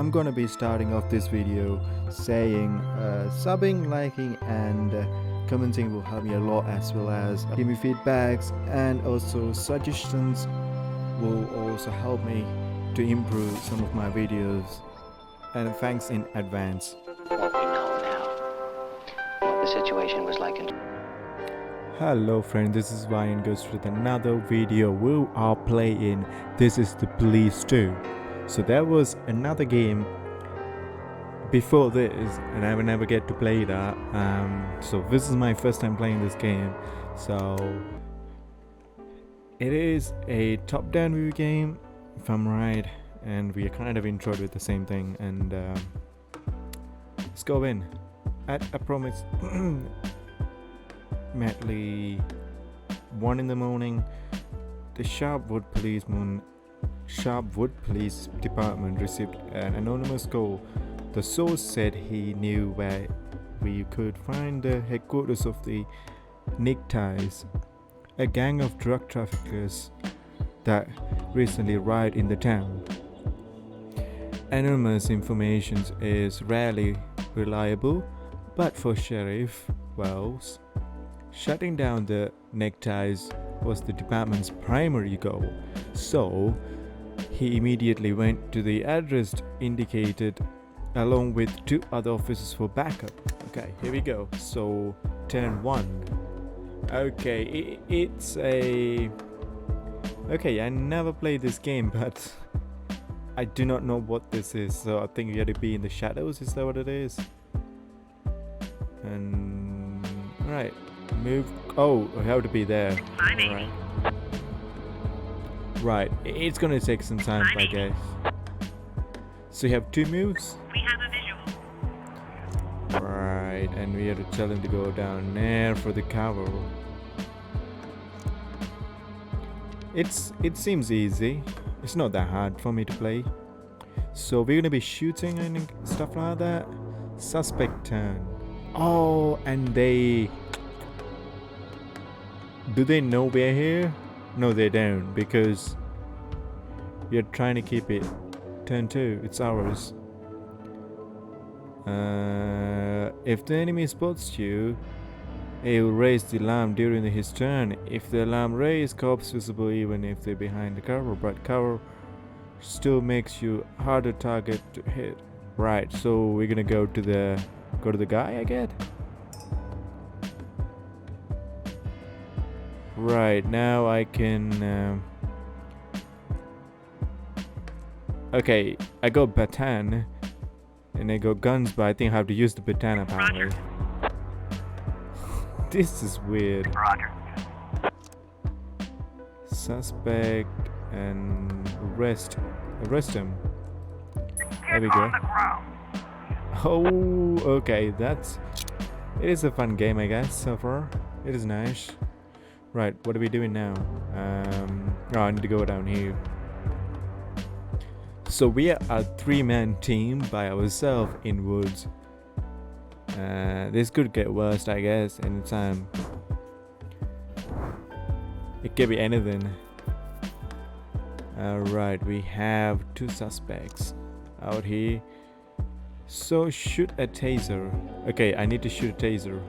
I'm gonna be starting off this video saying subbing, liking and commenting will help me a lot, as well as give me feedbacks and also suggestions will also help me to improve some of my videos, and thanks in advance. What we know now, what the situation was like in... Hello friend, this is YNghost with another video. We are playing This Is the Police 2. So there was another game before this and I will never get to play that. So this is my first time playing this game. So it is a top-down view game, if I'm right, and we are kind of introed with the same thing. And let's go in. At a promise. Madly 1 in the morning, the Sharpwood Police Department received an anonymous call. The source said he knew where we could find the headquarters of the Neckties, a gang of drug traffickers that recently arrived in the town. Anonymous information is rarely reliable, but for Sheriff Wells, shutting down the Neckties was the department's primary goal, so he immediately went to the address indicated along with 2 other officers for backup. Okay, here we go. So turn 1. Okay, it's a... Okay, I never played this game, but I do not know what this is, so I think you have to be in the shadows. Is that what it is? And... Right. Move. Oh, I have to be there. Right. Right. It's gonna take some time, I guess. So you have 2 moves. We have a visual. Right, and we have to tell him to go down there for the cover. It seems easy. It's not that hard for me to play. So we're gonna be shooting and stuff like that. Suspect turn. Oh, and they... Do they know we're here? No, they don't, because we are trying to keep it. Turn 2, it's ours. If the enemy spots you, he will raise the alarm during his turn. If the alarm raised, cops visible even if they're behind the cover, but cover still makes you harder target to hit. Right, so we're gonna go to the guy, I guess. Right, now I can... Okay, I got baton and I got guns, but I think I have to use the baton apparently. This is weird. Roger. Suspect and arrest him. There we Get go. on the ground. Oh, okay, it is a fun game, I guess, so far. It is nice. Right, what are we doing now? Oh, I need to go down here. So we are a 3-man team by ourselves in woods. This could get worse, I guess, anytime. It could be anything. Alright, we have 2 suspects out here. So shoot a taser. Okay, I need to shoot a taser.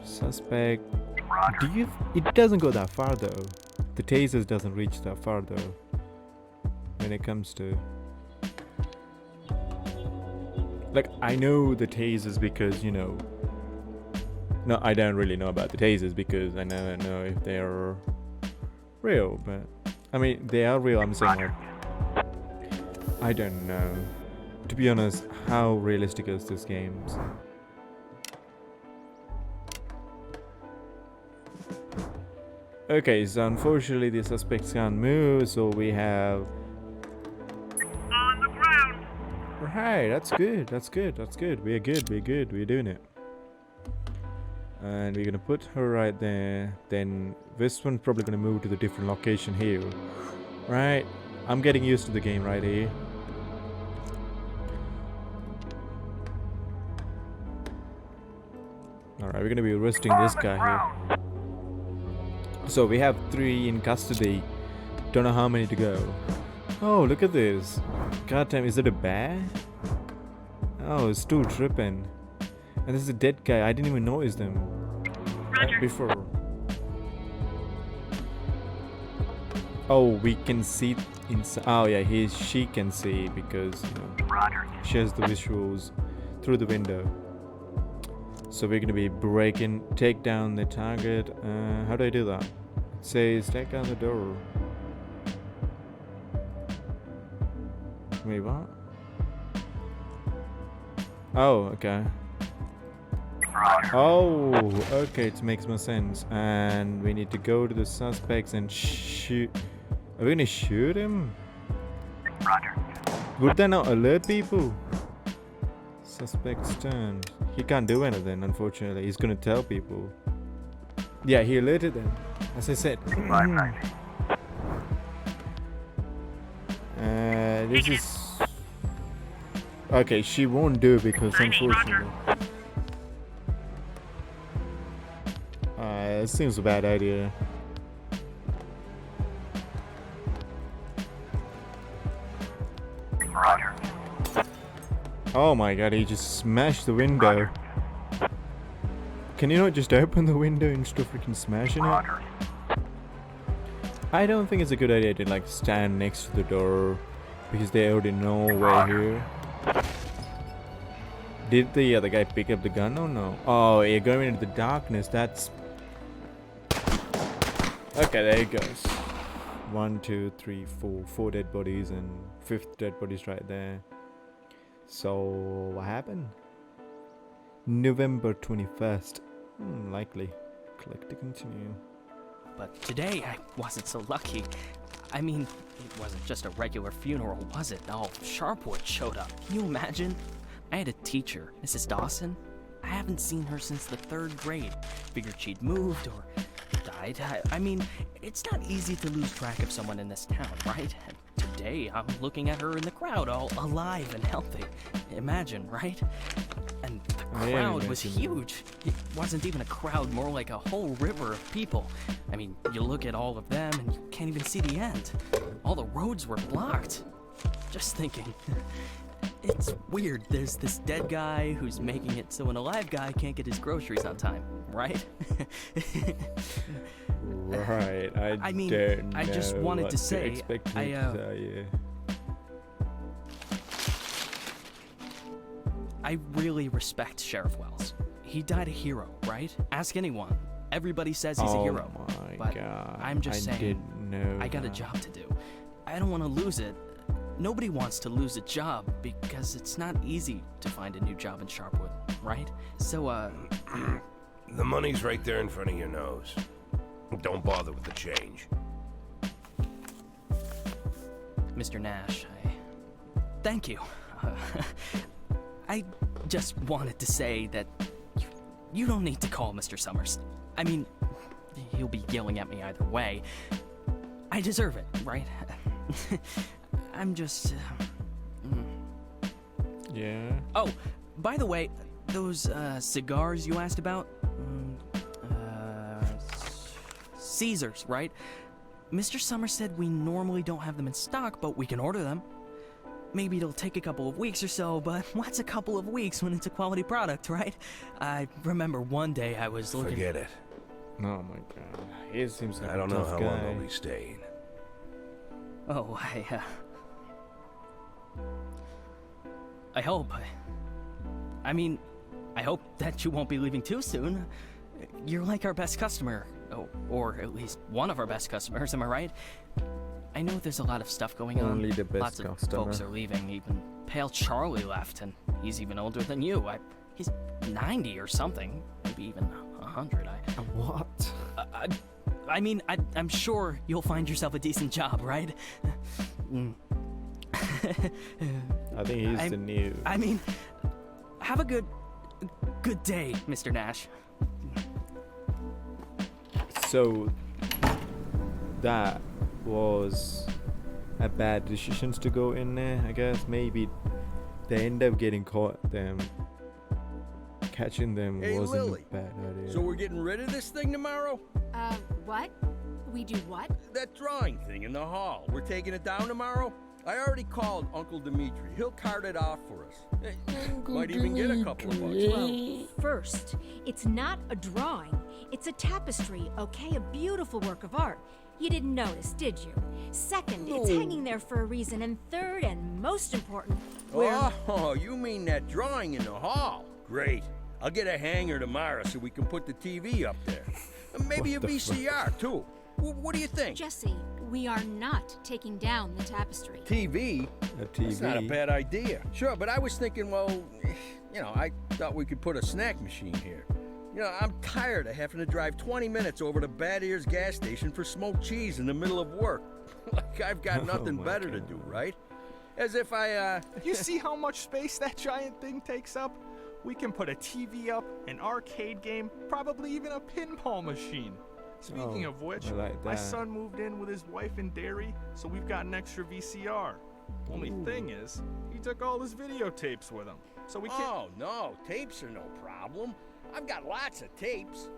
Suspect. It doesn't go that far though. The tasers doesn't reach that far though. When it comes to, like, I know the tasers because, you know, no, I don't really know about the tasers because I never know if they are real, but I mean they are real. I'm saying, like, I don't know, to be honest, how realistic is this game. Okay, so unfortunately the suspects can't move, so we have... On the ground. Right, that's good. We're good, we're doing it. And we're gonna put her right there. Then this one's probably gonna move to the different location here. Right, I'm getting used to the game right here. Alright, we're gonna be arresting this guy here. So we have 3 in custody. Don't know how many to go. Oh, look at this. God damn, is it a bear? Oh, it's still tripping. And this is a dead guy. I didn't even notice them Roger. before. Oh, we can see inside. Oh yeah, she can see because Roger. she has the visuals through the window. So we're gonna be take down the target. How do I do that? It says take down the door. Wait, what? Oh, okay. Roger. Oh, okay, it makes more sense. And we need to go to the suspects and shoot. Are we gonna shoot him? Roger. Would that not alert people? Suspect's turn. He can't do anything, unfortunately. He's gonna tell people. Yeah, he alerted them, as I said. 590. This is... Okay, she won't do because unfortunately... It seems a bad idea. Roger. Oh my god, he just smashed the window. Can you not just open the window instead of freaking smashing it? Roger. I don't think it's a good idea to like stand next to the door because they already know we're here. Did the other guy pick up the gun? Oh no. Oh, you're going into the darkness. That's... Okay, there it goes. 1, 2, 3, 4. 4 dead bodies and 5th dead body's right there. So, what happened? November 21st. Likely. Click to continue. But today I wasn't so lucky. I mean, it wasn't just a regular funeral, was it? All Sharpwood showed up. Can you imagine? I had a teacher, Mrs. Dawson. I haven't seen her since the 3rd grade. Figured she'd moved or died. I mean, it's not easy to lose track of someone in this town, right? And today I'm looking at her in the crowd, all alive and healthy. Imagine, right? And the crowd was huge. It wasn't even a crowd, more like a whole river of people. I mean, you look at all of them and you can't even see the end. All the roads were blocked. Just thinking. It's weird. There's this dead guy who's making it so an alive guy can't get his groceries on time, right? Right. I mean, don't I just know wanted what to say, expect me to tell you. I really respect Sheriff Wells. He died a hero, right? Ask anyone. Everybody says he's a hero. My but God. I'm just saying, didn't know I got a that. job to do. I don't want to lose it. Nobody wants to lose a job because it's not easy to find a new job in Sharpwood, right? So, The money's right there in front of your nose. Don't bother with the change. Mr. Nash, thank you. I just wanted to say that you don't need to call Mr. Summers. I mean, he'll be yelling at me either way. I deserve it, right? I'm just... Yeah. Oh, by the way, those cigars you asked about? Caesars, right? Mr. Summers said we normally don't have them in stock, but we can order them. Maybe it'll take a couple of weeks or so, but what's a couple of weeks when it's a quality product, right? I remember one day I was looking... Forget it. Oh my God. He seems like I don't a know tough how guy. long I'll be staying. Oh, I hope. I mean, I hope that you won't be leaving too soon. You're like our best customer. Oh, or at least one of our best customers, am I right? I know there's a lot of stuff going on. Only the best Lots of customer. folks are leaving. Even Pale Charlie left, and he's even older than you. He's 90 or something. Maybe even 100. What? I mean, I'm sure you'll find yourself a decent job, right? I think he's the new. I mean, have a good day, Mr. Nash. So that was a bad decision to go in there, I guess. Maybe they end up getting caught. Catching them Hey, wasn't Lily. a bad idea. So we're getting rid of this thing tomorrow? What? We do what? That drawing thing in the hall. We're taking it down tomorrow? I already called Uncle Dimitri. He'll cart it off for us. Might even get a couple of bucks. Well, first, it's not a drawing. It's a tapestry, okay? A beautiful work of art. You didn't notice, did you? Second, it's hanging there for a reason. And third, and most important, Oh, you mean that drawing in the hall? Great. I'll get a hanger tomorrow so we can put the TV up there. And maybe a What the VCR, too. What do you think? Jesse, we are not taking down the tapestry. TV? A That's not a TV. bad idea. Sure, but I was thinking, well, I thought we could put a snack machine here. I'm tired of having to drive 20 minutes over to Bad Ears gas station for smoked cheese in the middle of work. Like I've got nothing my better to God. do, right? As if I, You see how much space that giant thing takes up? We can put a TV up, an arcade game, probably even a pinball machine. Speaking Oh, of which, I like my that. son moved in with his wife and dairy, so we've got an extra VCR. Only thing is, he took all his videotapes with him, so we can't. Oh, no, tapes are no problem. I've got lots of tapes.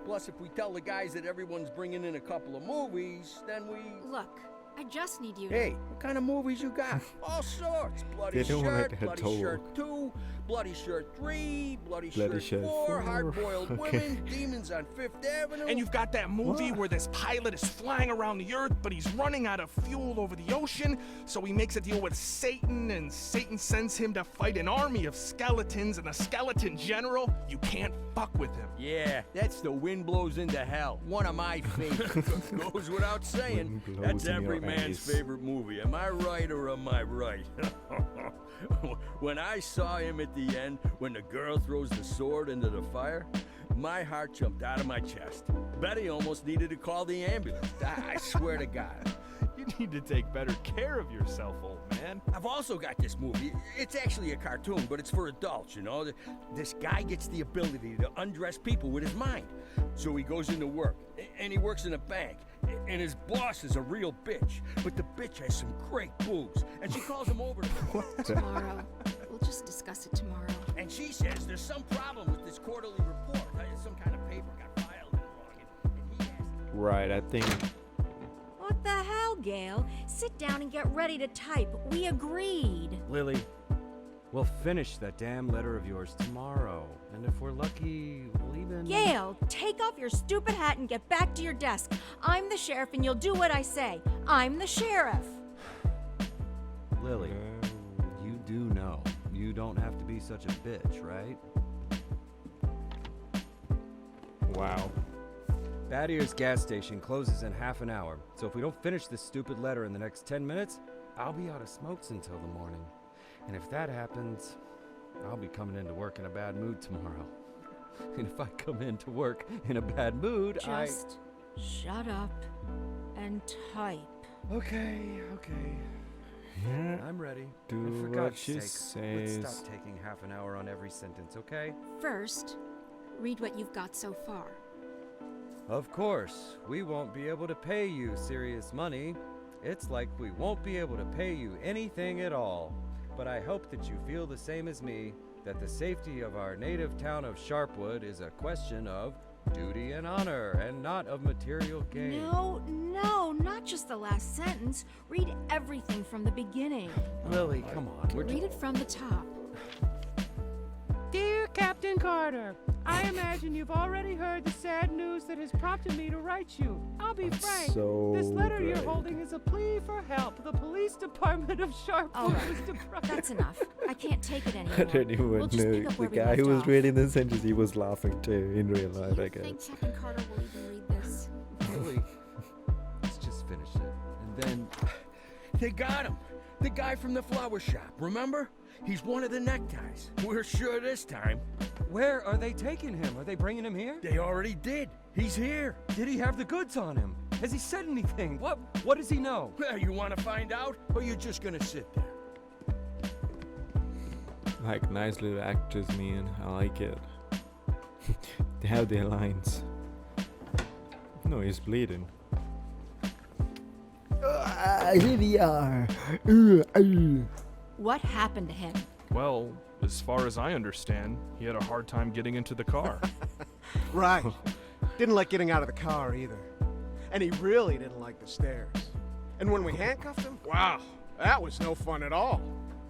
Plus, if we tell the guys that everyone's bringing in a couple of movies, then we... Look, I just need you to... Hey, what kind of movies you got? All sorts. Bloody They don't Shirt, let her Bloody talk. Shirt 2, Bloody Shirt 3, Bloody Bloody Shirt Shirt 4, 4. Hard-Boiled Okay. Women, Demons on Fifth Avenue. And you've got that movie What? where this pilot is flying around the Earth, but he's running out of fuel over the ocean, so he makes a deal with Satan, and Satan sends him to fight an army of skeletons, and the skeleton general, you can't fuck with him. Yeah, that's The Wind Blows Into Hell. One of my favorites. Goes without saying. Wind blows That's in every your man's eyes. favorite movie. Am I right or am I right? When I saw him at the end, when the girl throws the sword into the fire, my heart jumped out of my chest. Betty almost needed to call the ambulance. I swear to God. You need to take better care of yourself, old man. I've also got this movie. It's actually a cartoon, but it's for adults, This guy gets the ability to undress people with his mind. So he goes into work, and he works in a bank, and his boss is a real bitch. But the bitch has some great boobs, and she calls him over to Tomorrow. We'll just discuss it tomorrow. and she says there's some problem with this quarterly report. Some kind of paper got filed in wrong, and he asked... Right, I think. What the hell, Gail? Sit down and get ready to type. We agreed. Lily, we'll finish that damn letter of yours tomorrow. And if we're lucky, we'll even... Gail, take off your stupid hat and get back to your desk. I'm the sheriff and you'll do what I say. I'm the sheriff. Lily, you do know you don't have to be such a bitch, right? Wow. Bad Ears gas station closes in half an hour, so if we don't finish this stupid letter in the next 10 minutes, I'll be out of smokes until the morning. And if that happens, I'll be coming into work in a bad mood tomorrow. And if I come into work in a bad mood, Just shut up and type. Okay. Yeah. I'm ready. Do And for what God's she sake, let's says. stop taking half an hour on every sentence, okay? First, read what you've got so far. Of course, we won't be able to pay you serious money. It's like we won't be able to pay you anything at all. But I hope that you feel the same as me, that the safety of our native town of Sharpwood is a question of duty and honor, and not of material gain. No, not just the last sentence. Read everything from the beginning. Lily, come on. Read it from the top. Dear Captain Carter, I imagine you've already heard the sad news that has prompted me to write you. I'll be frank. So This letter you're great. holding is a plea for help. The police department of Sharpwood All right. was deprived. That's enough. I can't take it I anymore. don't even We'll just know. pick up The where we guy left who was off. reading the sentence, he was laughing too in real life, Do I you think guess. Captain Carter will even read this? Lily, let's just finish it. And then... They got him. The guy from the flower shop, remember? He's one of the neckties. We're sure this time. Where are they taking him? Are they bringing him here? They already did. He's here. Did he have the goods on him? Has he said anything? What does he know? Well, you want to find out, or you're just gonna sit there? Like nice little actors, man. I like it. They have their lines. No, he's bleeding. Here they are. What happened to him? Well, as far as I understand, he had a hard time getting into the car. Right. Didn't like getting out of the car either. And he really didn't like the stairs. And when we handcuffed him, Wow, That was no fun at all.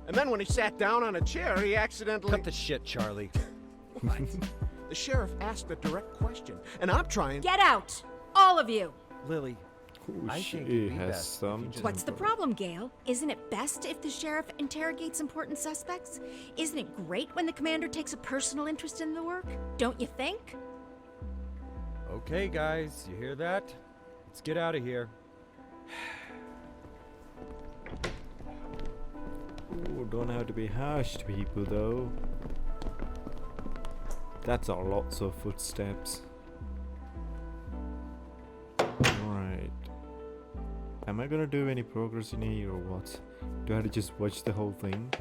And then when he sat down on a chair, he accidentally... Cut the shit, Charlie. What? The sheriff asked a direct question, and I'm trying... Get out! All of you! Lily, Oh, I she think it'd be has best if some. you just- What's the problem, Gail? Isn't it best if the sheriff interrogates important suspects? Isn't it great when the commander takes a personal interest in the work? Don't you think? Okay, guys, you hear that? Let's get out of here. Ooh, don't have to be harsh to people though. That's a lots of footsteps. Alright. Am I gonna do any progress in here or what? Do I have to just watch the whole thing?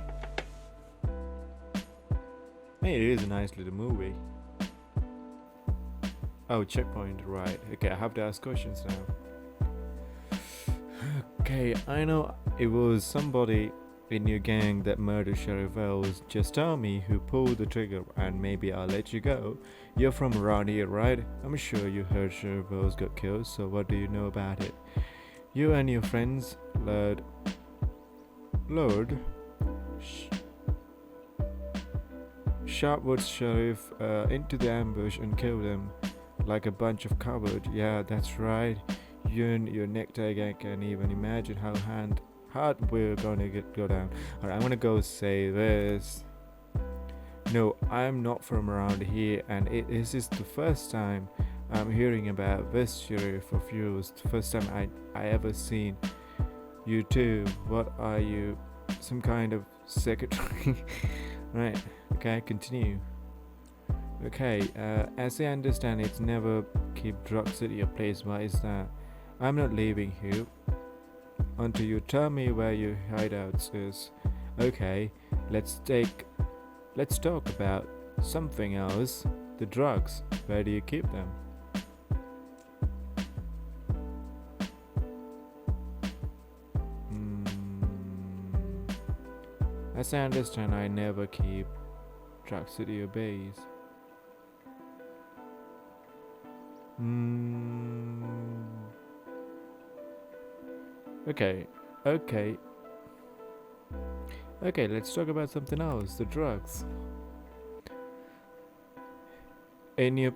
Hey, it is a nice little movie. Oh, checkpoint, right. Okay, I have to ask questions now. Okay, I know it was somebody in your gang that murdered Sheriff Wells. Just tell me who pulled the trigger and maybe I'll let you go. You're from around here, right? I'm sure you heard Sheriff Wells got killed, so what do you know about it? You and your friends lured Sharpwood's sheriff into the ambush and killed him like a bunch of cowards. Yeah, that's right. You and your necktie gang can't even imagine how hard we're gonna go down. Alright, I'm gonna go say this. No, I'm not from around here, and this is the first time I'm hearing about this sheriff of yours. The first time I ever seen you two. What are you? Some kind of secretary? Right, okay, continue. Okay, as I understand, it's never keep drugs at your place. Why is that? I'm not leaving here until you tell me where your hideouts is. Okay, let's talk about something else. The drugs. Where do you keep them? As I understand, I never keep drugs at your base. Okay, let's talk about something else. The drugs. In your...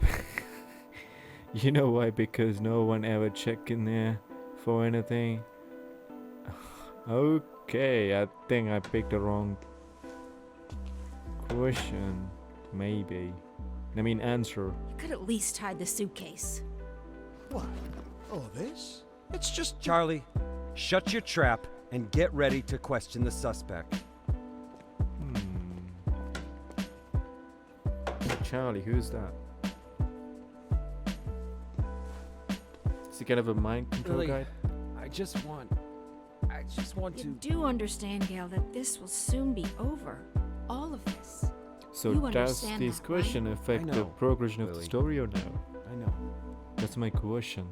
You know why? Because no one ever checked in there for anything. Okay, I think I picked the wrong question. Maybe. I mean answer. You could at least hide the suitcase. What? All this? It's just... Charlie, shut your trap and get ready to question the suspect. Charlie, who's that? Is he kind of a mind control Lily, guy? I just want You to... do understand, Gail, that this will soon be over. All of this. So You does understand this that, question I affect the know, progression of the Lily. story or no? I know. That's my question.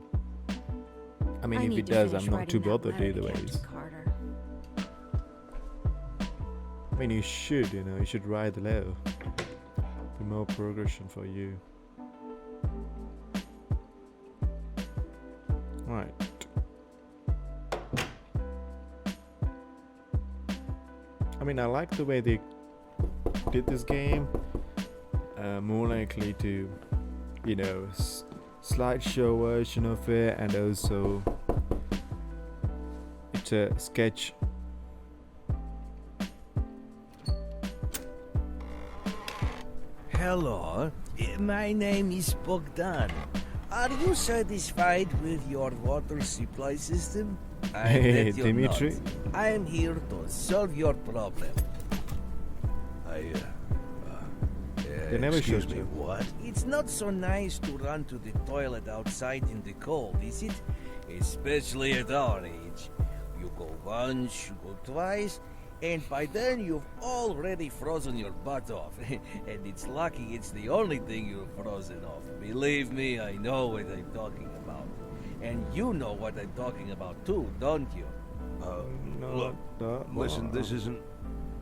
I mean, I if need it to does, finish I'm not writing too that bothered letter either to ways. Captain Carter. I mean, you should, you should write the letter. Be more progression for you. Right. I mean, I like the way they did this game. More likely to, slideshow version of it, and also it's a sketch. Hello, my name is Bogdan. Are you satisfied with your water supply system? I Hey, bet you're Dimitri. not. I am here to solve your problem. They never excuse showed me, you. what? It's not so nice to run to the toilet outside in the cold, is it? Especially at our age. You go once, you go twice, and by then you've already frozen your butt off. And it's lucky it's the only thing you've frozen off. Believe me, I know what I'm talking about. And you know what I'm talking about too, don't you? No, Listen, this isn't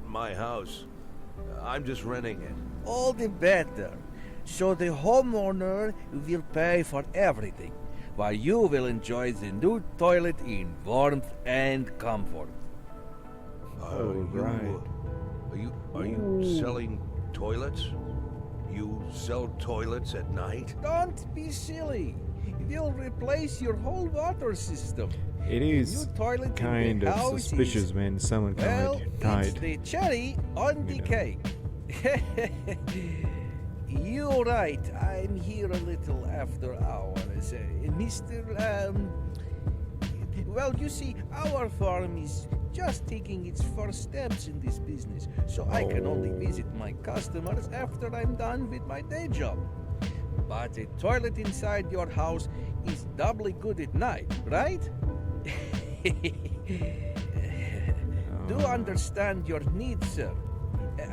my house. I'm just renting it. All the better. So the homeowner will pay for everything, while you will enjoy the new toilet in warmth and comfort. right. Are you selling toilets? You sell toilets at night? Don't be silly. They'll replace your whole water system. It is New toilet kind in the of house suspicious is, when someone well, it's died. the cherry on the cake. You're right. I'm here a little after hours. Mr. Well, you see, our farm is just taking its first steps in this business, so I can only visit my customers after I'm done with my day job. But a toilet inside your house is doubly good at night, right? Do understand your needs, sir.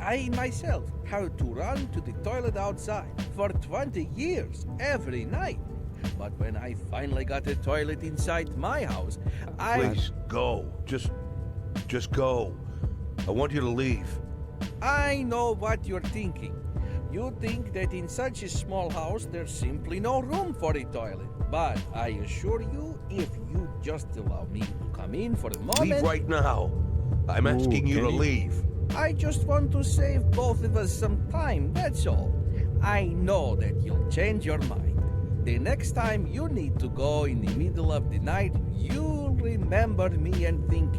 I myself have to run to the toilet outside for 20 years every night. But when I finally got a toilet inside my house, Please, go. Just go. I want you to leave. I know what you're thinking. You think that in such a small house there's simply no room for a toilet. But I assure you, if you just allow me to come in for a moment... Leave right now. I'm asking you to leave. I just want to save both of us some time, that's all. I know that you'll change your mind. The next time you need to go in the middle of the night, you'll remember me and think,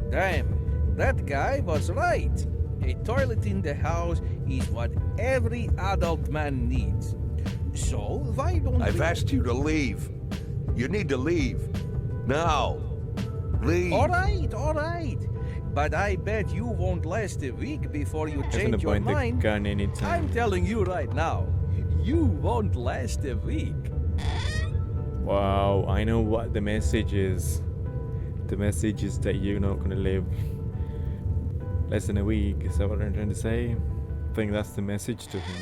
damn, that guy was right. A toilet in the house is what every adult man needs. So, why don't I've asked you to leave. You need to leave. Now. Leave. All right. But I bet you won't last a week before you change your mind. I'm telling you right now, you won't last a week. Wow, I know what the message is. The message is that you're not gonna live less than a week. Is that what I'm trying to say? I think that's the message to him.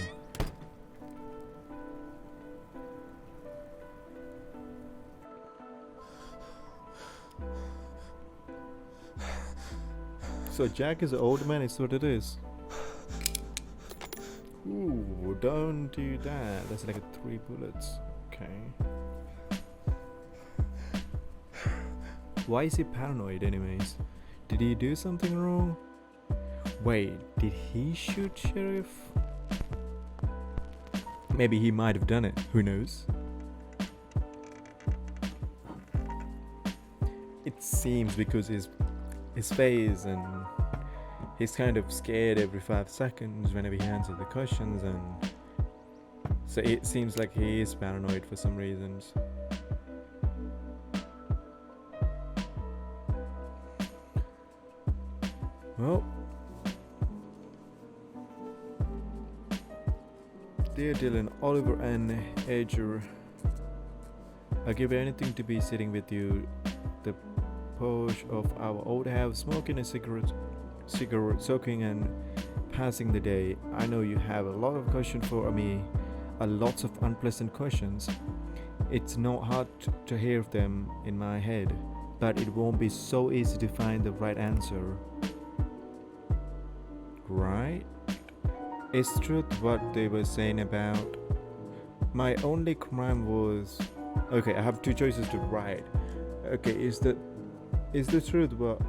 So Jack is an old man, is what it is. Ooh, don't do that. That's like 3 bullets. Okay. Why is he paranoid anyways? Did he do something wrong? Wait, did he shoot Sheriff? Maybe he might have done it. Who knows? It seems because his face and he's kind of scared every 5 seconds whenever he answers the questions, and so it seems like he is paranoid for some reasons. Well, dear Dylan, Oliver and Edger, I'll give anything to be sitting with you, the porch of our old house, smoking a cigarette, soaking and passing the day. I know you have a lot of questions for me, lots of unpleasant questions. It's not hard to hear them in my head, but it won't be so easy to find the right answer. Right? Is truth what they were saying about? My only crime was... Okay, I have 2 choices to write. Okay, is the truth what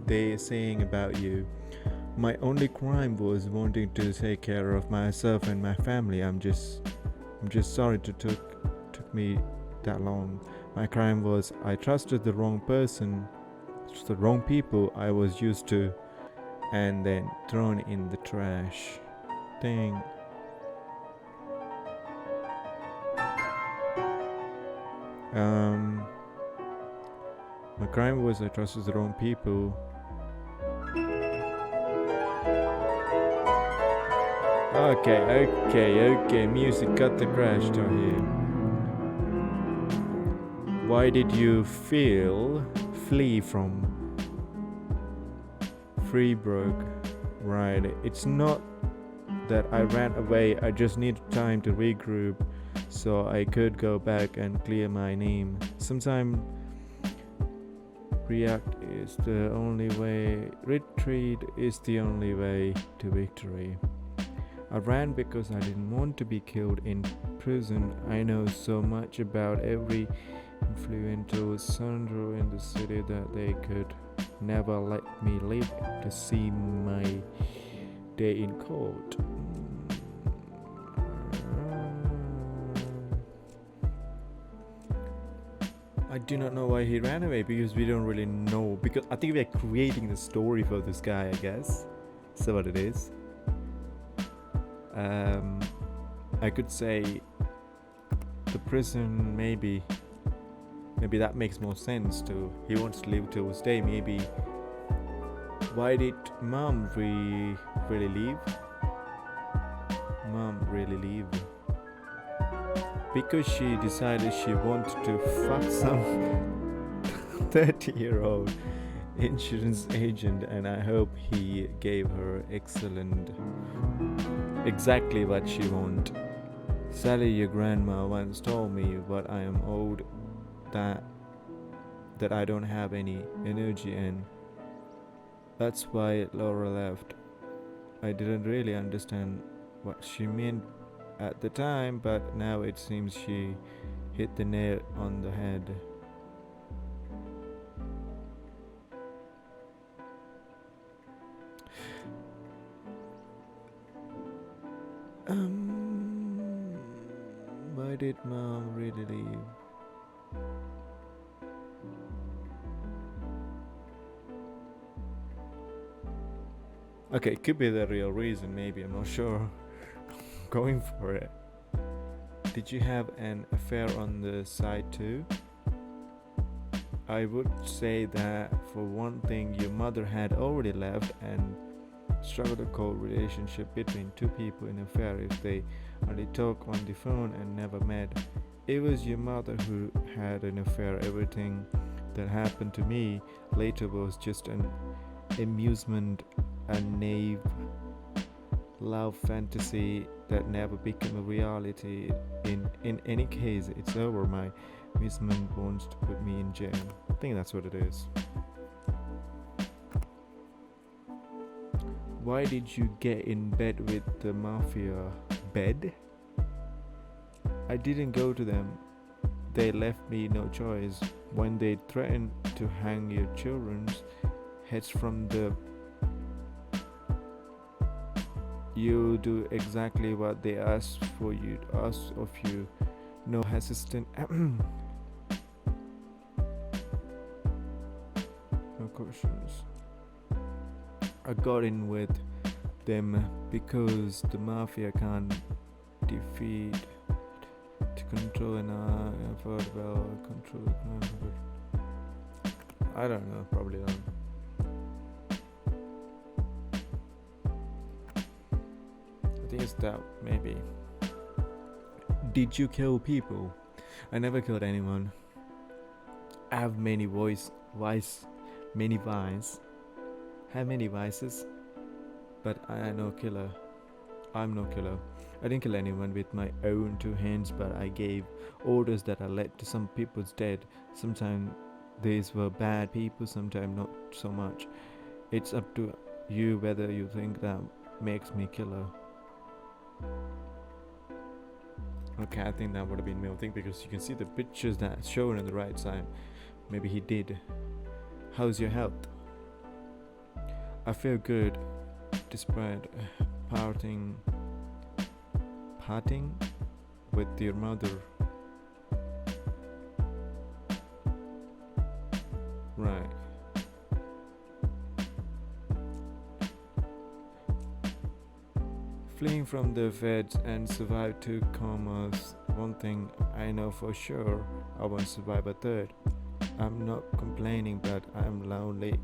they're saying about you? My only crime was wanting to take care of myself and my family. I'm just sorry it took me that long. My crime was I trusted the wrong person, the wrong people I was used to, and then thrown in the trash. Dang. My crime was I trusted the wrong people. Okay, music got the crash down here. Why did you flee from Freeburg? Right, it's not that I ran away, I just needed time to regroup so I could go back and clear my name. Sometimes react is the only way, retreat is the only way to victory. I ran because I didn't want to be killed in prison. I know so much about every influential Sandro in the city that they could never let me live to see my day in court. I do not know why he ran away, because we don't really know. Because I think we are creating the story for this guy, I guess. So what it is. I could say the prison, maybe that makes more sense too. He wants to live till his day. Maybe why did mom really leave? Mom really leave because she decided she wanted to fuck some 30-year-old insurance agent, and I hope he gave her exactly what she wanted. Sally, your grandma once told me, but I am old, that I don't have any energy, and that's why Laura left. I didn't really understand what she meant at the time, but now it seems she hit the nail on the head. Why did mom really leave? Okay, it could be the real reason, maybe, I'm not sure. Going for it. Did you have an affair on the side too? I would say that for one thing, your mother had already left and struggled a cold relationship between two people in an affair if they only talk on the phone and never met. It was your mother who had an affair. Everything that happened to me later was just an amusement, a naive love fantasy that never became a reality. In any case, it's over. My amusement wants to put me in jail. I think that's what it is. Why did you get in bed with the mafia? Bed? I didn't go to them. They left me no choice. When they threatened to hang your children's heads from the... You do exactly what they ask of you. No hesitant. No questions. I got in with them because the mafia can't defeat to control and afford well control. I don't know, probably not. I think it's that, maybe. Did you kill people? I never killed anyone. I have many vices, but I'm no killer. I didn't kill anyone with my own two hands, but I gave orders that led to some people's death. Sometimes these were bad people, sometimes not so much. It's up to you whether you think that makes me killer. Okay, I think that would have been male thing, because you can see the pictures that's shown on the right side. Maybe he did. How's your health? I feel good despite parting with your mother. Right. Fleeing from the feds and survive 2 comas. One thing I know for sure, I won't survive a third. I'm not complaining, but I'm lonely.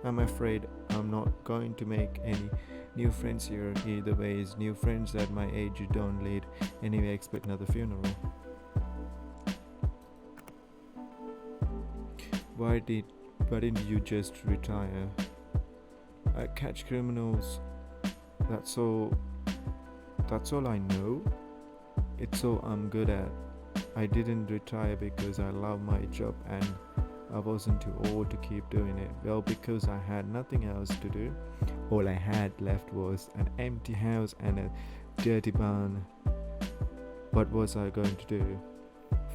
I'm afraid I'm not going to make any new friends here. Either ways, new friends at my age don't lead anyway. Expect another funeral. Why didn't you just retire? I catch criminals. That's all I know. It's all I'm good at. I didn't retire because I love my job and I wasn't too old to keep doing it. Well, because I had nothing else to do. All I had left was an empty house and a dirty barn. What was I going to do?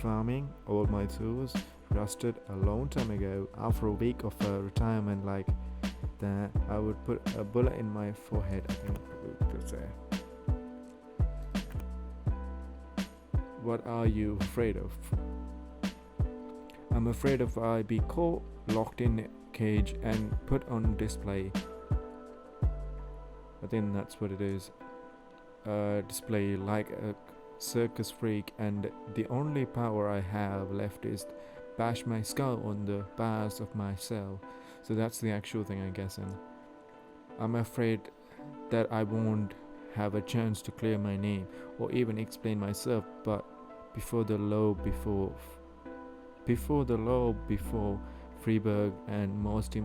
Farming? All my tools rusted a long time ago. After a week of retirement like that, I would put a bullet in my forehead. I think we could say. What are you afraid of? I'm afraid of I be caught, locked in a cage, and put on display. I think that's what it is. Display like a circus freak, and the only power I have left is bash my skull on the bars of my cell. So that's the actual thing, I guess. And I'm afraid that I won't have a chance to clear my name or even explain myself. But before the law, before Freeburg, and most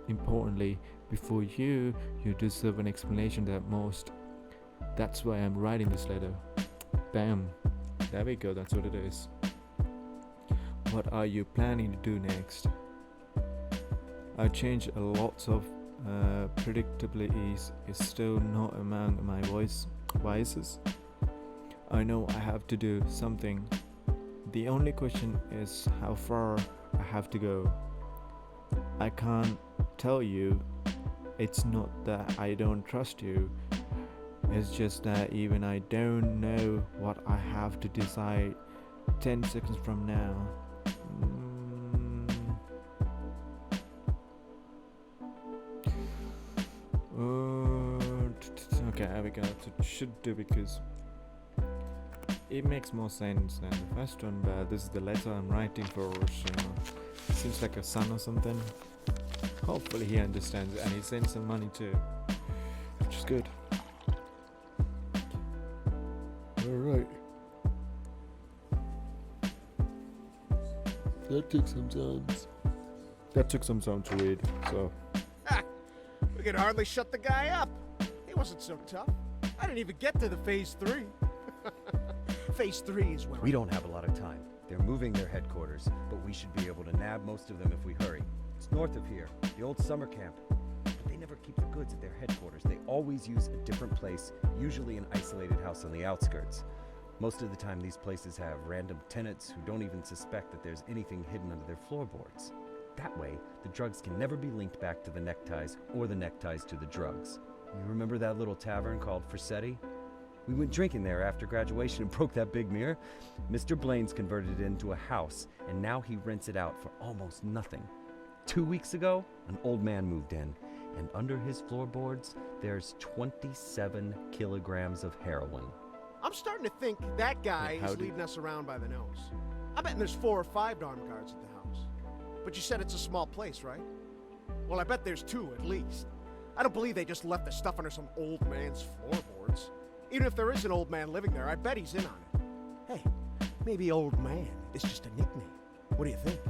importantly, before you deserve an explanation that most. That's why I'm writing this letter. Bam. There we go, that's what it is. What are you planning to do next? I changed a lot of predictabilities. Is still not among my vices. I know I have to do something. The only question is how far I have to go. I can't tell you. It's not that I don't trust you. It's just that even I don't know what I have to decide 10 seconds from now. Okay, there we go. That's what it should do because it makes more sense than the first one, but this is the letter I'm writing for, so seems like a son or something. Hopefully he understands it and he sends some money too, which is good. Alright. That took some time to read, so. We could hardly shut the guy up. He wasn't so tough. I didn't even get to the Phase 3. Phase 3 is where We don't have a lot of time. They're moving their headquarters, but we should be able to nab most of them if we hurry. It's north of here, the old summer camp. But they never keep the goods at their headquarters. They always use a different place, usually an isolated house on the outskirts. Most of the time, these places have random tenants who don't even suspect that there's anything hidden under their floorboards. That way, the drugs can never be linked back to the neckties or the neckties to the drugs. You remember that little tavern called Frasetti? We went drinking there after graduation and broke that big mirror. Mr. Blaine's converted it into a house, and now he rents it out for almost nothing. 2 weeks ago, an old man moved in, and under his floorboards, there's 27 kilograms of heroin. I'm starting to think that guy is leading us around by the nose. I bet there's 4 or 5 armed guards at the house. But you said it's a small place, right? Well, I bet there's 2 at least. I don't believe they just left the stuff under some old man's floorboards. Even if there is an old man living there, I bet he's in on it. Hey, maybe old man is just a nickname. What do you think?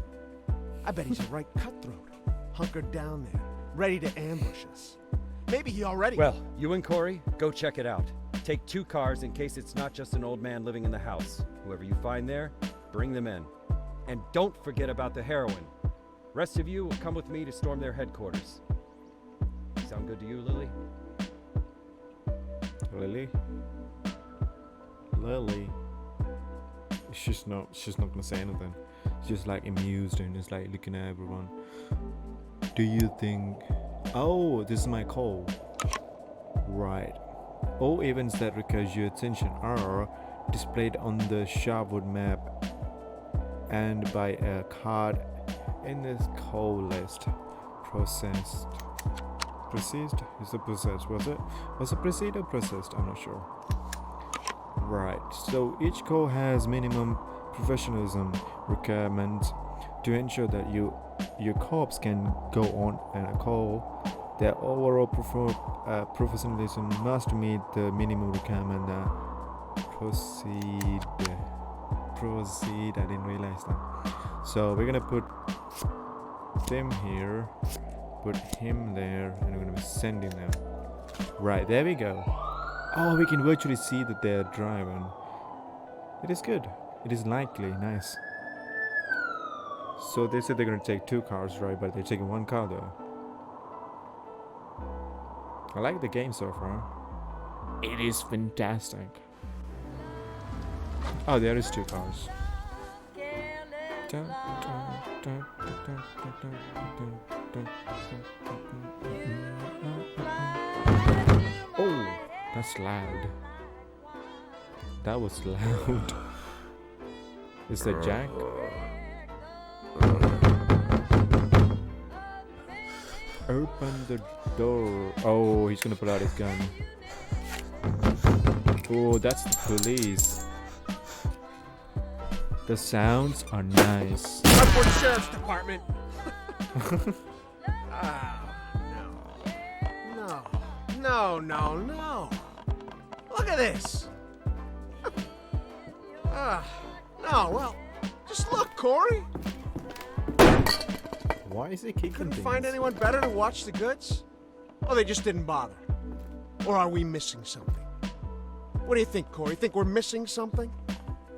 I bet he's a right cutthroat, hunkered down there, ready to ambush us. Maybe he already... Well, you and Corey, go check it out. Take 2 cars in case it's not just an old man living in the house. Whoever you find there, bring them in. And don't forget about the heroin. Rest of you will come with me to storm their headquarters. Sound good to you, Lily? Lily? She's not gonna say anything. She's just like amused and just like looking at everyone. Do you think... Oh, this is my call. Right. All events that require your attention are displayed on the Sharpwood map and by a card in this call list. Processed? Is it processed? Was it proceed or processed? I'm not sure. Right. So each call has minimum professionalism requirements to ensure that your cops can go on a call. Their overall professionalism must meet the minimum requirement that proceed. I didn't realize that. So we're gonna put them here, put him there, and we're gonna be sending them. Right, there we go. Oh, we can virtually see that they're driving. It is good. It is likely. Nice. So they said they're gonna take 2 cars, right? But they're taking 1 car though. I like the game so far. It is fantastic. Oh, there is 2 cars. Oh, that's loud. That was loud. Is that Jack? Open the door. Oh, he's gonna pull out his gun. Oh, that's the police. The sounds are nice. Sharpwood Sheriff's Department. No. Look at this. No, well, just look, Corey. Why is he kicking Couldn't things? find anyone better to watch the goods? Or they just didn't bother? Or are we missing something? What do you think, Corey? Think we're missing something?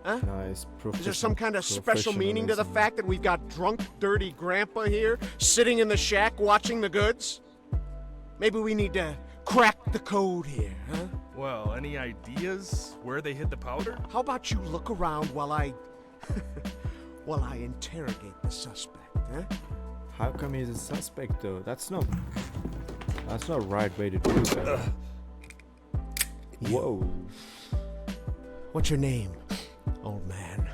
Huh? Nice. Is there some kind of special meaning to the fact that we've got drunk, dirty grandpa here sitting in the shack watching the goods? Maybe we need to crack the code here, huh? Well, any ideas where they hid the powder? How about you look around while I interrogate the suspect, huh? How come he's a suspect though? That's not right way to do that. Whoa. What's your name, old man?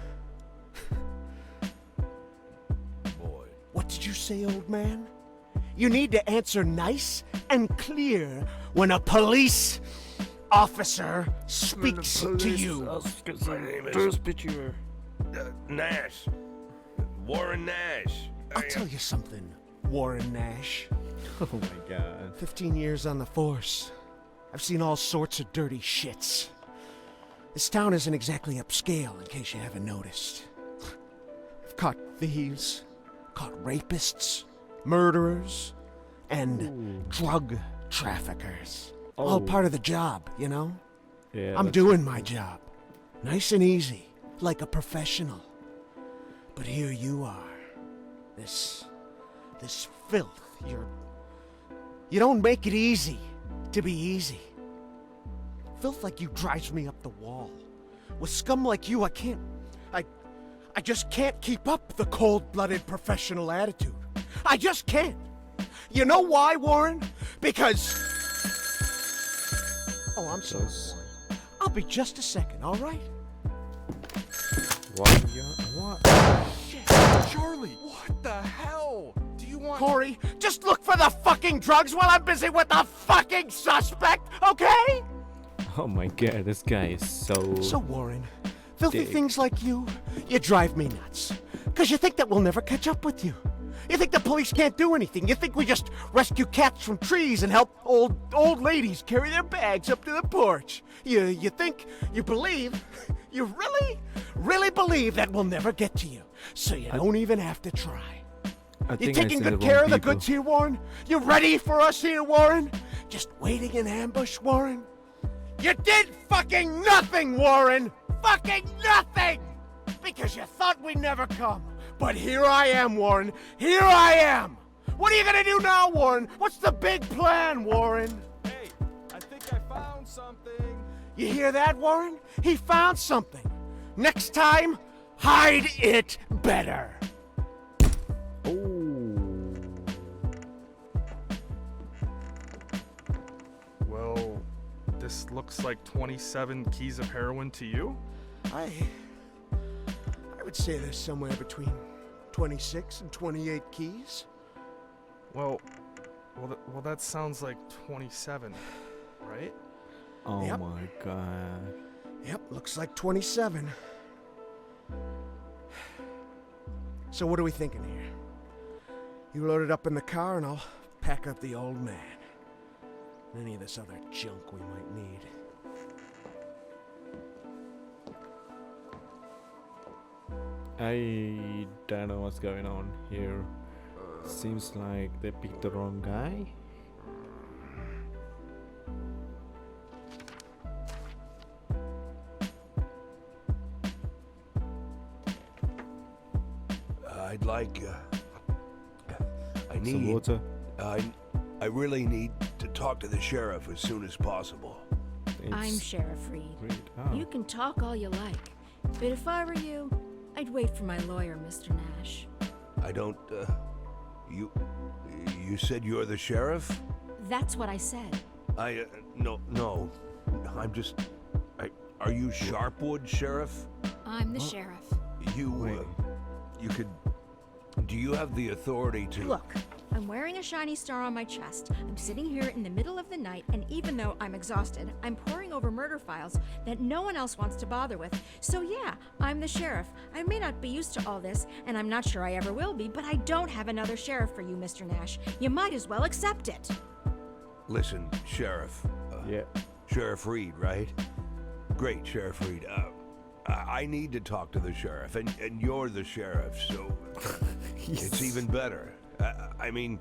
Boy. What did you say, old man? You need to answer nice and clear when a police officer speaks to you. My name is Nash. Warren Nash. I'll tell you something, Warren Nash. Oh my god. 15 years on the force. I've seen all sorts of dirty shits. This town isn't exactly upscale, in case you haven't noticed. I've caught thieves, caught rapists, murderers, and drug traffickers. All part of the job, you know? Yeah. I'm doing my job. Nice and easy, like a professional. But here you are. This filth. You don't make it easy to be easy. Filth like you drives me up the wall. With scum like you, I just can't keep up the cold-blooded professional attitude. I just can't. You know why, Warren? Because... Oh, I'm sorry, Warren. I'll be just a second, all right? What? Shit, Charlie, what the hell? Do you want... Corey, just look for the fucking drugs while I'm busy with the fucking suspect, okay? Oh my god, this guy is so... So, Warren, filthy things like you drive me nuts. Because you think that we'll never catch up with you. You think the police can't do anything. You think we just rescue cats from trees and help old ladies carry their bags up to the porch. You believe, you really believe that we'll never get to you. So you don't even have to try. You taking good care of the goods here, Warren? You ready for us here, Warren? Just waiting in ambush, Warren? You did fucking nothing, Warren! Fucking nothing! Because you thought we'd never come. But here I am, Warren. Here I am! What are you gonna do now, Warren? What's the big plan, Warren? Hey, I think I found something. You hear that, Warren? He found something. Next time, hide it better. Well, this looks like 27 keys of heroin to you? I would say there's somewhere between 26 and 28 keys. Well, that sounds like 27, right? Oh Yep. my god. Yep, looks like 27. So what are we thinking here? You load it up in the car and I'll pack up the old man. Any of this other junk we might need. I don't know what's going on here. Seems like they picked the wrong guy. I'd like, Some water. I really need to talk to the sheriff as soon as possible. I'm Sheriff Reed. Reed. Oh. You can talk all you like, but if I were you, I'd wait for my lawyer, Mr. Nash. I don't, you said you're the sheriff? That's what I said. No. I'm just, are you Sharpwood, Sheriff? I'm the sheriff. You could, do you have the authority to... Look, I'm wearing a shiny star on my chest. I'm sitting here in the middle of the night, and even though I'm exhausted, I'm poring over murder files that no one else wants to bother with. So yeah, I'm the sheriff. I may not be used to all this, and I'm not sure I ever will be, but I don't have another sheriff for you, Mr. Nash. You might as well accept it. Listen, Sheriff. Yeah. Sheriff Reed, right? Great, Sheriff Reed. I need to talk to the sheriff, and you're the sheriff, so it's even better. I mean,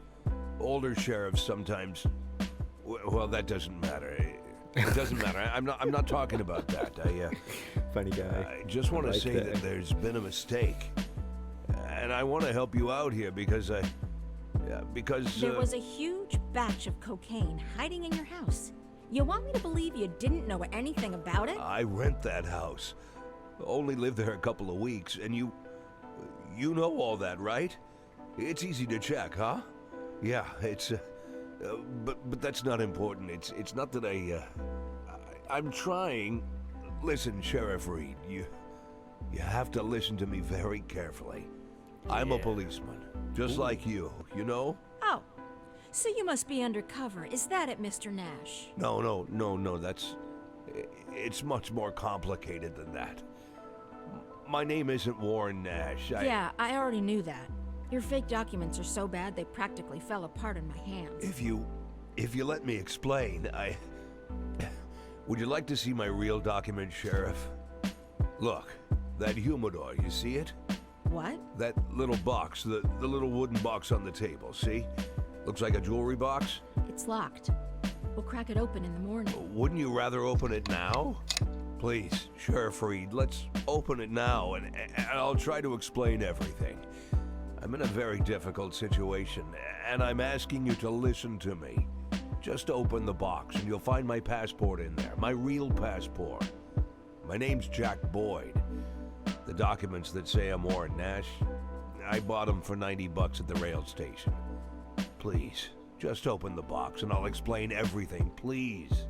older sheriffs sometimes. Well, that doesn't matter. It doesn't matter. I'm not talking about that. Funny guy. I just want to like say that there's been a mistake, and I want to help you out here because there was a huge batch of cocaine hiding in your house. You want me to believe you didn't know anything about it? I rent that house. Only lived there a couple of weeks, and you know all that, right? It's easy to check, huh? Yeah, it's but that's not important. It's not that I'm trying. Listen, Sheriff Reed, you have to listen to me very carefully. I'm a policeman, just like you know? Oh, so you must be undercover. Is that it, Mr. Nash? No, it's much more complicated than that. My name isn't Warren Nash. Yeah, I already knew that. Your fake documents are so bad they practically fell apart in my hands. If you let me explain, would you like to see my real document, Sheriff? Look, that humidor, you see it? What? That little box, the little wooden box on the table, see? Looks like a jewelry box. It's locked. We'll crack it open in the morning. Wouldn't you rather open it now? Please, Sheriff Reed, let's open it now, and I'll try to explain everything. I'm in a very difficult situation, and I'm asking you to listen to me. Just open the box, and you'll find my passport in there, my real passport. My name's Jack Boyd. The documents that say I'm Warren Nash, I bought them for $90 at the rail station. Please, just open the box, and I'll explain everything, please.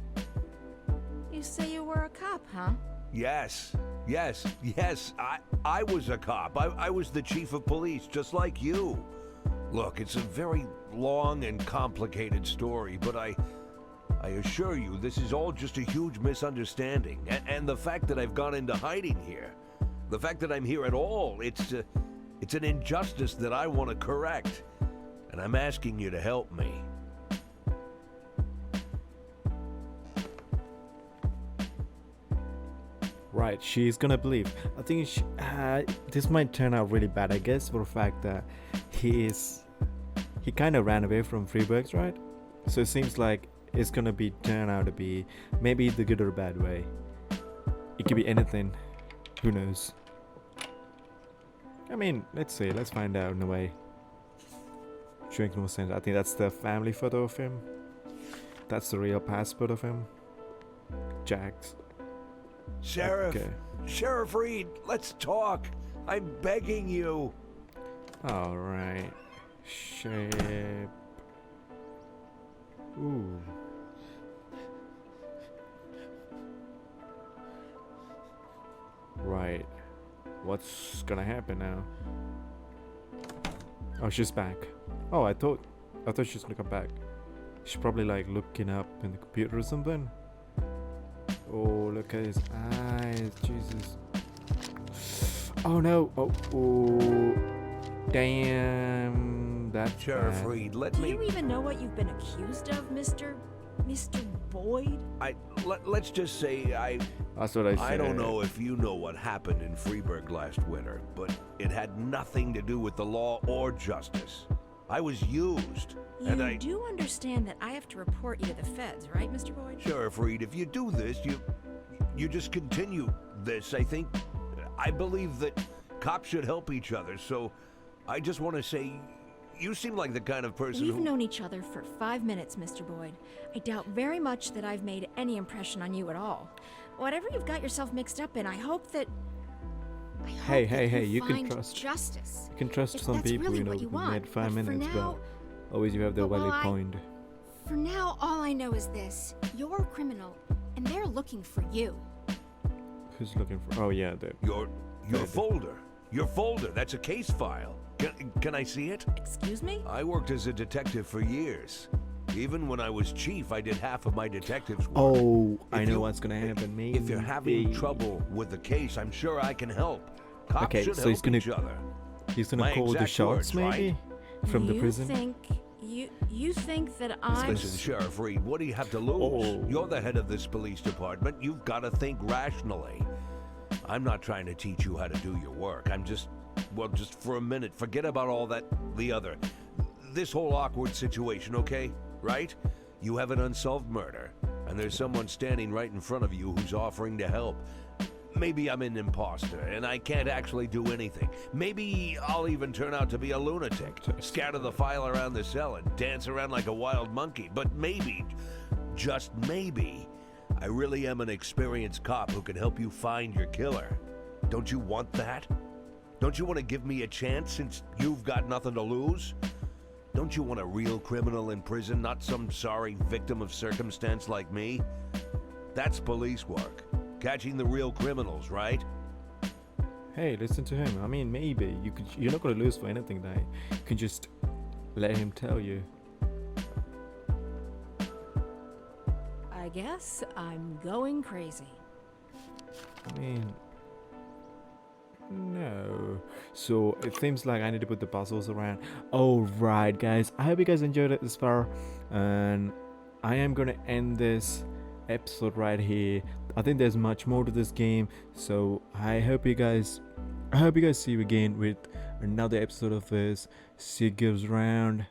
You say you were a cop, huh? Yes. I was a cop. I was the chief of police, just like you. Look, it's a very long and complicated story, but I assure you this is all just a huge misunderstanding. And the fact that I've gone into hiding here, the fact that I'm here at all, it's an injustice that I want to correct. And I'm asking you to help me. Right, she's gonna believe. I think this might turn out really bad, I guess, for the fact that he kind of ran away from Freeburgs, right? So it seems like it's gonna turn out to be maybe the good or bad way. It could be anything. Who knows? I mean, let's see. Let's find out in a way. Which makes more sense. I think that's the family photo of him. That's the real passport of him. Jack's. Sheriff, Okay. Sheriff Reed, let's talk. I'm begging you. All right. Shape. Ooh. Right. What's gonna happen now? Oh, she's back. Oh, I thought she was gonna come back. She's probably like looking up in the computer or something. Oh, look at his eyes. Jesus. Oh no. Oh. Damn. That's Sheriff bad. Reed, let Do me. you even know what you've been accused of, Mr. Boyd? Let's just say That's what I said. I don't know if you know what happened in Freeburg last winter, but it had nothing to do with the law or justice. I was used. You do understand that I have to report you to the feds, right, Mr. Boyd? Sheriff Reed, if you do this, you just continue this. I believe that cops should help each other, so I just want to say, you seem like the kind of person We've who... known each other for 5 minutes, Mr. Boyd. I doubt very much that I've made any impression on you at all. Whatever you've got yourself mixed up in, I hope that... I hope Hey, that hey, hey, you can find trust- justice. You can trust If some that's people, really you know, what you we want, made 5 but for minutes, now- but always you have the but while valid I- point. For now, all I know is this. You're a criminal, and they're looking for you. Who's looking for? Oh yeah, the Your folder. Your folder. That's a case file. Can I see it? Excuse me? I worked as a detective for years. Even when I was chief, I did half of my detective's work. Oh, I If know you- what's gonna happen. Maybe. If you're having trouble with the case, I'm sure I can help. Cops Okay, should so help he's gonna- each other. He's gonna My call the exact shots, words, maybe, from the prison. You think that I... Listen, Sheriff Reed, what do you have to lose? Oh. You're the head of this police department. You've got to think rationally. I'm not trying to teach you how to do your work. I'm just, well, just for a minute, forget about all that, this whole awkward situation, okay? Right? You have an unsolved murder, and there's someone standing right in front of you who's offering to help. Maybe I'm an imposter, and I can't actually do anything. Maybe I'll even turn out to be a lunatic, scatter the file around the cell and dance around like a wild monkey. But maybe, just maybe, I really am an experienced cop who can help you find your killer. Don't you want that? Don't you want to give me a chance since you've got nothing to lose? Don't you want a real criminal in prison, not some sorry victim of circumstance like me? That's police work. Catching the real criminals, right? Hey, listen to him. I mean, maybe you're not gonna lose for anything. There, you can just let him tell you. I guess I'm going crazy. I mean, no. So it seems like I need to put the puzzles around. Oh right, guys. I hope you guys enjoyed it this far, and I am gonna end this episode right here. I think there's much more to this game, so I hope you guys see you again with another episode of this. See you guys around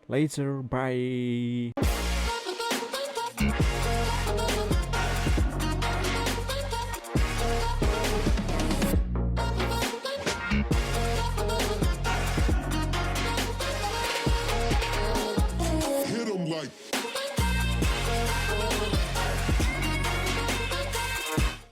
later. Bye.